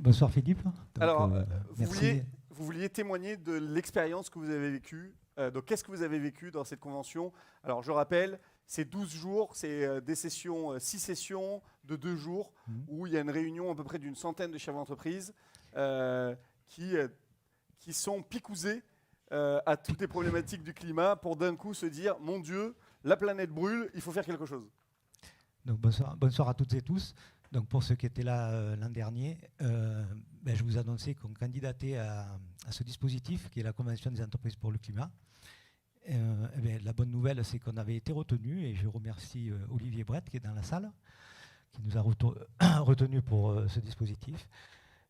Bonsoir Philippe. Donc, Alors, merci. vous vouliez témoigner de l'expérience que vous avez vécue. Donc, qu'est-ce que vous avez vécu dans cette convention? Alors, je rappelle, c'est 12 jours, c'est des sessions, 6 sessions de 2 jours, où il y a une réunion à peu près d'une centaine de chefs d'entreprise qui sont picousés à toutes les problématiques du climat pour d'un coup se dire, mon Dieu, la planète brûle, il faut faire quelque chose. Donc, bonsoir à toutes et tous. Donc, pour ceux qui étaient là l'an dernier, je vous annonçais qu'on candidatait à ce dispositif qui est la Convention des entreprises pour le climat. La bonne nouvelle, c'est qu'on avait été retenu, et je remercie Olivier Brett qui est dans la salle, qui nous a retenu pour ce dispositif.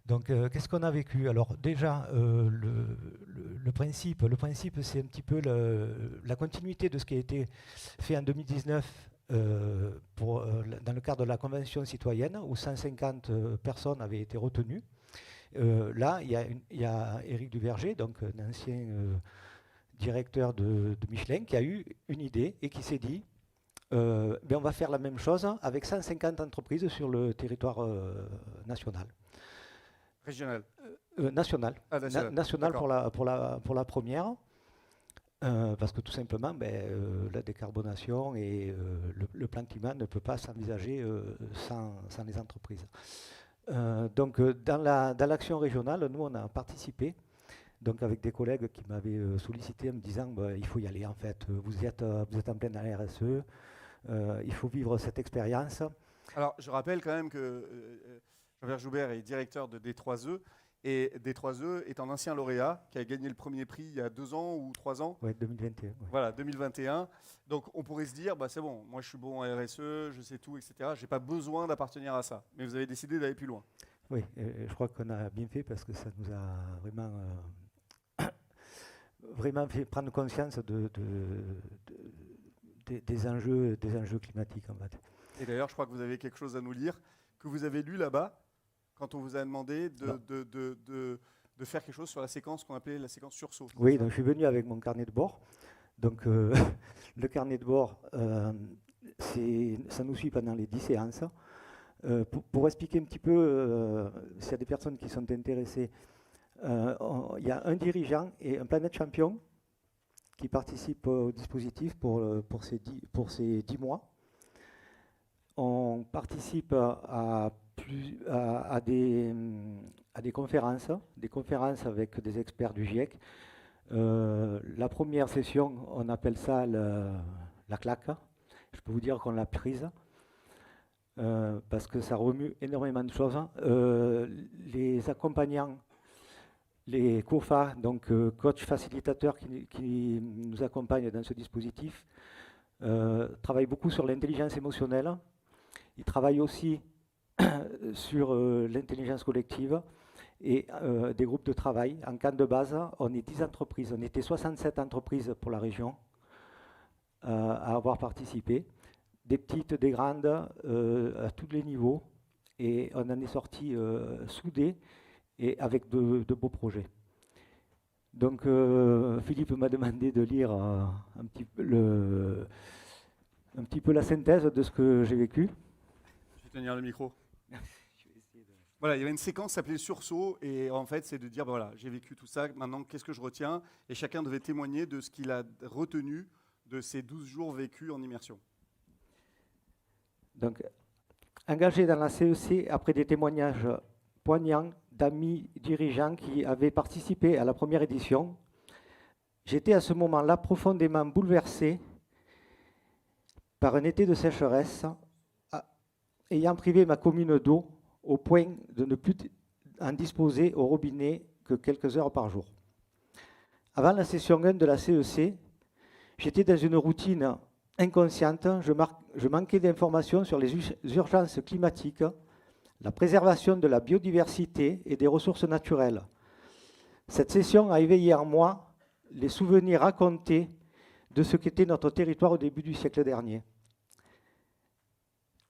Donc, qu'est-ce qu'on a vécu? Alors, déjà, le principe, c'est un petit peu la continuité de ce qui a été fait en 2019 dans le cadre de la Convention citoyenne, où 150 personnes avaient été retenues. Là, il y a Éric Duverger, donc un ancien directeur de Michelin, qui a eu une idée et qui s'est dit on va faire la même chose avec 150 entreprises sur le territoire national. Régional. National. Ah, national pour la première. Parce que tout simplement, la décarbonation et le plan climat ne peut pas s'envisager sans les entreprises. Donc, dans l'action régionale, nous, on a participé, donc avec des collègues qui m'avaient sollicité en me disant il faut y aller, en fait, vous êtes en plein dans la RSE, il faut vivre cette expérience. Alors, je rappelle quand même que Jean-Pierre Joubert est directeur de D3E, et D3E est un ancien lauréat qui a gagné le premier prix il y a 2 ans ou 3 ans. Oui, 2021. Ouais. Voilà, 2021. Donc on pourrait se dire, c'est bon, moi je suis bon en RSE, je sais tout, etc. Je n'ai pas besoin d'appartenir à ça. Mais vous avez décidé d'aller plus loin. Oui, je crois qu'on a bien fait parce que ça nous a vraiment fait prendre conscience des enjeux climatiques, en fait. Et d'ailleurs, je crois que vous avez quelque chose à nous lire, que vous avez lu là-bas, quand on vous a demandé de faire quelque chose sur la séquence qu'on appelait la séquence sursaut. Oui, donc je suis venu avec mon carnet de bord. Donc le carnet de bord, ça nous suit pendant les 10 séances. Pour expliquer un petit peu, s'il y a des personnes qui sont intéressées, il y a un dirigeant et un Planète Champion qui participent au dispositif pour ces 10 mois. On participe à des conférences avec des experts du GIEC. La première session, on appelle ça la claque. Je peux vous dire qu'on l'a prise parce que ça remue énormément de choses. Les accompagnants, les COFA, donc coach facilitateurs qui nous accompagnent dans ce dispositif, travaillent beaucoup sur l'intelligence émotionnelle. Ils travaillent aussi sur l'intelligence collective et des groupes de travail. En camp de base, on est 10 entreprises. On était 67 entreprises pour la région à avoir participé. Des petites, des grandes, à tous les niveaux. Et on en est sorti soudés et avec de beaux projets. Donc Philippe m'a demandé de lire un petit peu la synthèse de ce que j'ai vécu. Je vais tenir le micro. Voilà, il y avait une séquence s'appelait Sursaut, et en fait, c'est de dire, voilà, j'ai vécu tout ça, maintenant, qu'est-ce que je retiens? Et chacun devait témoigner de ce qu'il a retenu de ces 12 jours vécus en immersion. Donc, engagé dans la CEC après des témoignages poignants d'amis dirigeants qui avaient participé à la première édition, j'étais à ce moment-là profondément bouleversé par un été de sécheresse, ayant privé ma commune d'eau au point de ne plus en disposer au robinet que quelques heures par jour. Avant la session 1 de la CEC, j'étais dans une routine inconsciente, je manquais d'informations sur les urgences climatiques, la préservation de la biodiversité et des ressources naturelles. Cette session a éveillé en moi les souvenirs racontés de ce qu'était notre territoire au début du siècle dernier.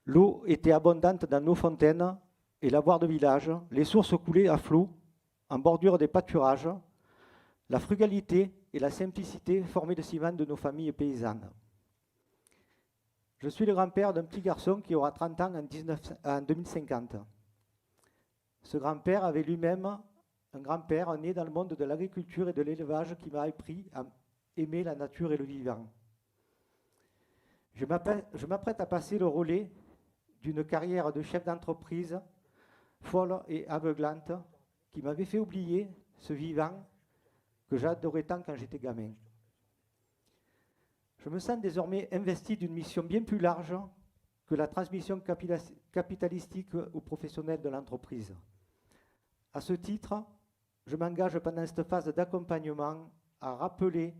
L'eau était abondante dans nos fontaines et lavoirs de village, les sources coulaient à flot en bordure des pâturages, la frugalité et la simplicité formaient le ciment de nos familles paysannes. Je suis le grand-père d'un petit garçon qui aura 30 ans en 2050. Ce grand-père avait lui-même un grand-père né dans le monde de l'agriculture et de l'élevage qui m'a appris à aimer la nature et le vivant. Je m'apprête à passer le relais d'une carrière de chef d'entreprise folle et aveuglante qui m'avait fait oublier ce vivant que j'adorais tant quand j'étais gamin. Je me sens désormais investi d'une mission bien plus large que la transmission capitalistique aux professionnels de l'entreprise. À ce titre, je m'engage pendant cette phase d'accompagnement à rappeler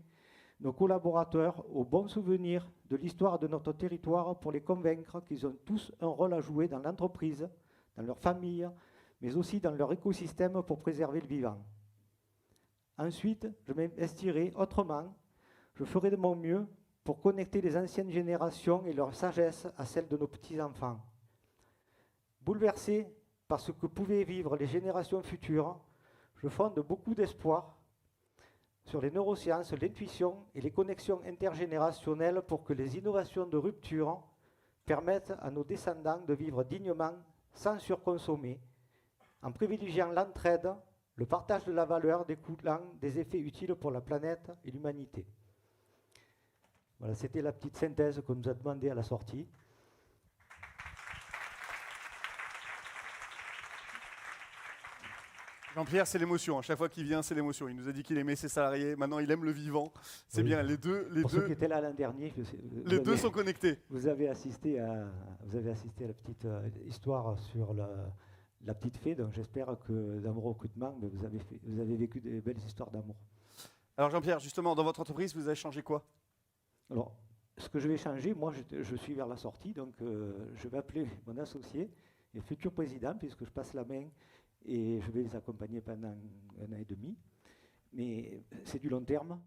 nos collaborateurs aux bons souvenirs de l'histoire de notre territoire pour les convaincre qu'ils ont tous un rôle à jouer dans l'entreprise, dans leur famille, mais aussi dans leur écosystème pour préserver le vivant. Ensuite, je m'investirai autrement, je ferai de mon mieux pour connecter les anciennes générations et leur sagesse à celle de nos petits-enfants. Bouleversé par ce que pouvaient vivre les générations futures, je fonde beaucoup d'espoir sur les neurosciences, l'intuition et les connexions intergénérationnelles pour que les innovations de rupture permettent à nos descendants de vivre dignement, sans surconsommer, en privilégiant l'entraide, le partage de la valeur découlant des effets utiles pour la planète et l'humanité. Voilà, c'était la petite synthèse qu'on nous a demandé à la sortie. Jean-Pierre, c'est l'émotion. À chaque fois qu'il vient, c'est l'émotion. Il nous a dit qu'il aimait ses salariés. Maintenant, il aime le vivant. C'est bien. Les deux. Pour ceux qui étaient là l'an dernier, les deux sont connectés. Vous avez assisté à la petite histoire sur la petite fée. Donc, j'espère que dans vos recrutements, vous avez vécu des belles histoires d'amour. Alors, Jean-Pierre, justement, dans votre entreprise, vous avez changé quoi? Alors, ce que je vais changer, moi, je suis vers la sortie. Donc, je vais appeler mon associé et futur président, puisque je passe la main. Et je vais les accompagner pendant 1 an et demi. Mais c'est du long terme.